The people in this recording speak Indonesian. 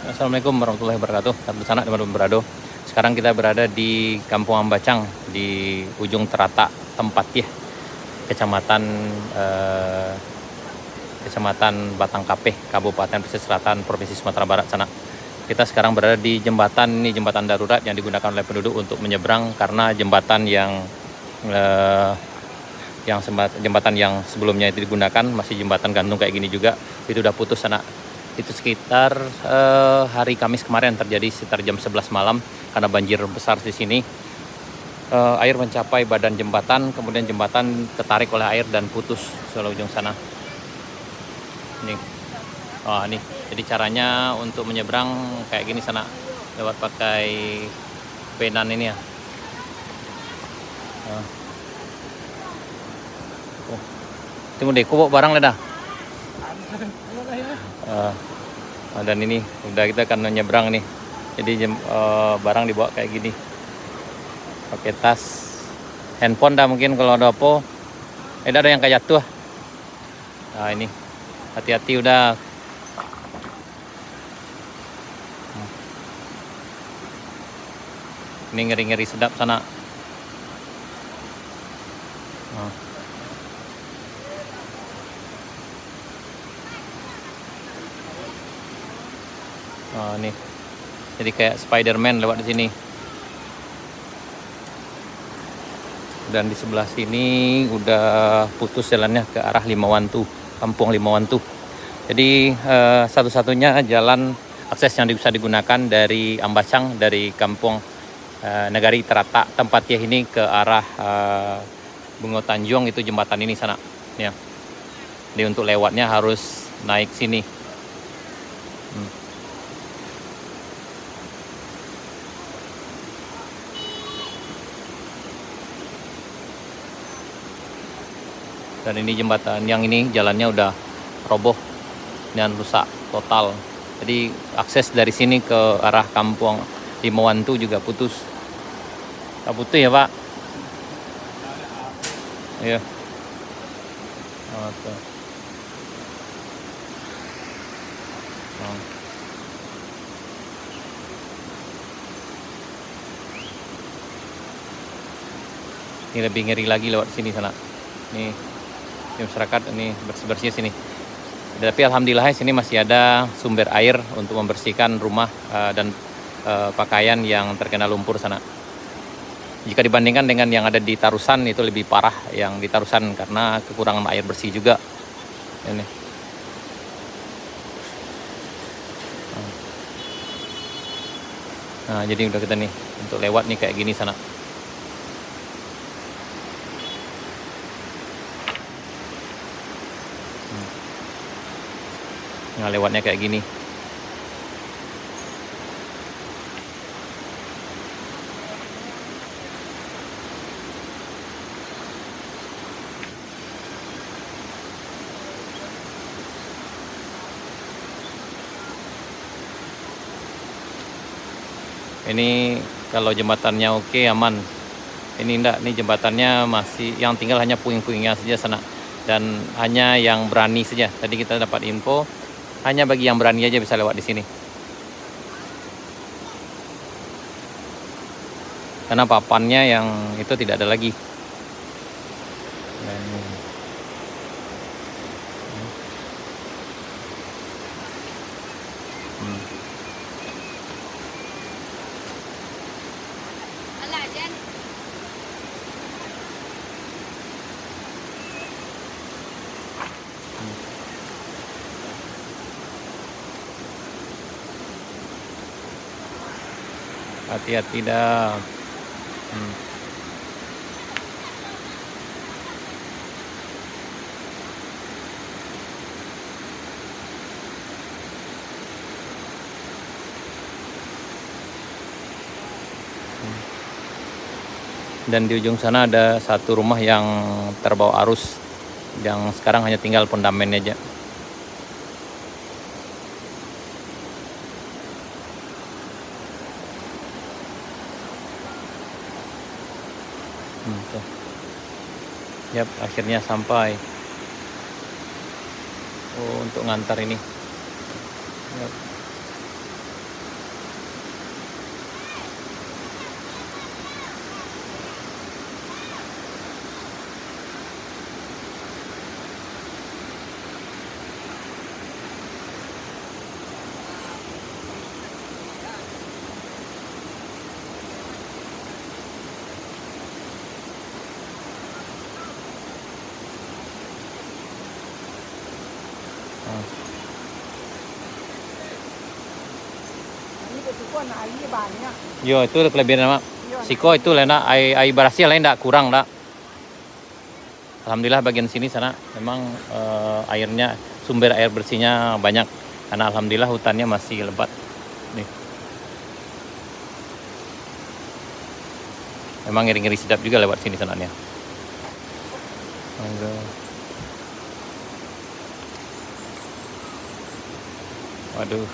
Assalamualaikum warahmatullahi wabarakatuh. Sahabat sanak teman-teman berado. Sekarang kita berada di Kampung Ambacang di ujung Teratak tempat ya, Kecamatan Kecamatan Batangkapeh, Kabupaten Pesisir Selatan, Provinsi Sumatera Barat sana. Kita sekarang berada di jembatan, ini jembatan darurat yang digunakan oleh penduduk untuk menyeberang karena jembatan jembatan yang sebelumnya itu digunakan masih jembatan gantung kayak gini juga itu udah putus sana. Itu sekitar hari Kamis kemarin terjadi sekitar jam 11 malam karena banjir besar di sini. Air mencapai badan jembatan, kemudian jembatan tertarik oleh air dan putus ke ujung sana. Ini, ini. Jadi caranya untuk menyeberang kayak gini sana, lewat pakai penan ini ya. Tunggu deh, bawa barang lah dah. Dan ini udah kita akan menyeberang nih. Jadi barang dibawa kayak gini, pakai tas, handphone dah mungkin kalau ada apa. Ada yang kayak jatuh. Nah ini, hati-hati udah. Ini ngeri-ngeri sedap sana. Nih, jadi kayak Spider-Man lewat di sini. Dan di sebelah sini udah putus jalannya ke arah Limawantu, Kampung Limawantu. Jadi satu-satunya jalan akses yang bisa digunakan dari Ambacang, dari Kampung Negari Teratak tempat ya ini ke arah Bungo Tanjung itu jembatan ini sana. Ya. Jadi untuk lewatnya harus naik sini. Dan ini jembatan yang ini jalannya udah roboh dan rusak total. Jadi akses dari sini ke arah Kampung Limawantu juga putus. Putus ya Pak? Iya. Ini lebih ngeri lagi lewat sini sana. Nih masyarakat ini bersih-bersih sini. Tapi alhamdulillah sini masih ada sumber air untuk membersihkan rumah dan pakaian yang terkena lumpur sana. Jika dibandingkan dengan yang ada di Tarusan itu lebih parah yang di Tarusan karena kekurangan air bersih juga. Ini. Nah, jadi udah kita nih untuk lewat nih kayak gini sana. Nah, lewatnya kayak gini. Ini kalau jembatannya oke, aman. Ini enggak, ini jembatannya masih yang tinggal hanya puing-puingnya saja sana. Dan hanya yang berani saja. Tadi kita dapat info hanya bagi yang berani aja bisa lewat di sini. Karena papannya yang itu tidak ada lagi. Hati-hati dah. Dan di ujung sana ada satu rumah yang terbawa arus, yang sekarang hanya tinggal pondamennya aja. Yap, akhirnya sampai. Untuk ngantar ini. Yap. Yo, itu kelebihan mak. Iya, Siko itu lena air berasnya lain enggak kurang dak. Alhamdulillah bagian sini sana memang airnya sumber air bersihnya banyak karena alhamdulillah hutannya masih lebat. Nih. Memang ngeri-ngeri sedap juga lewat sini sananya. Waduh.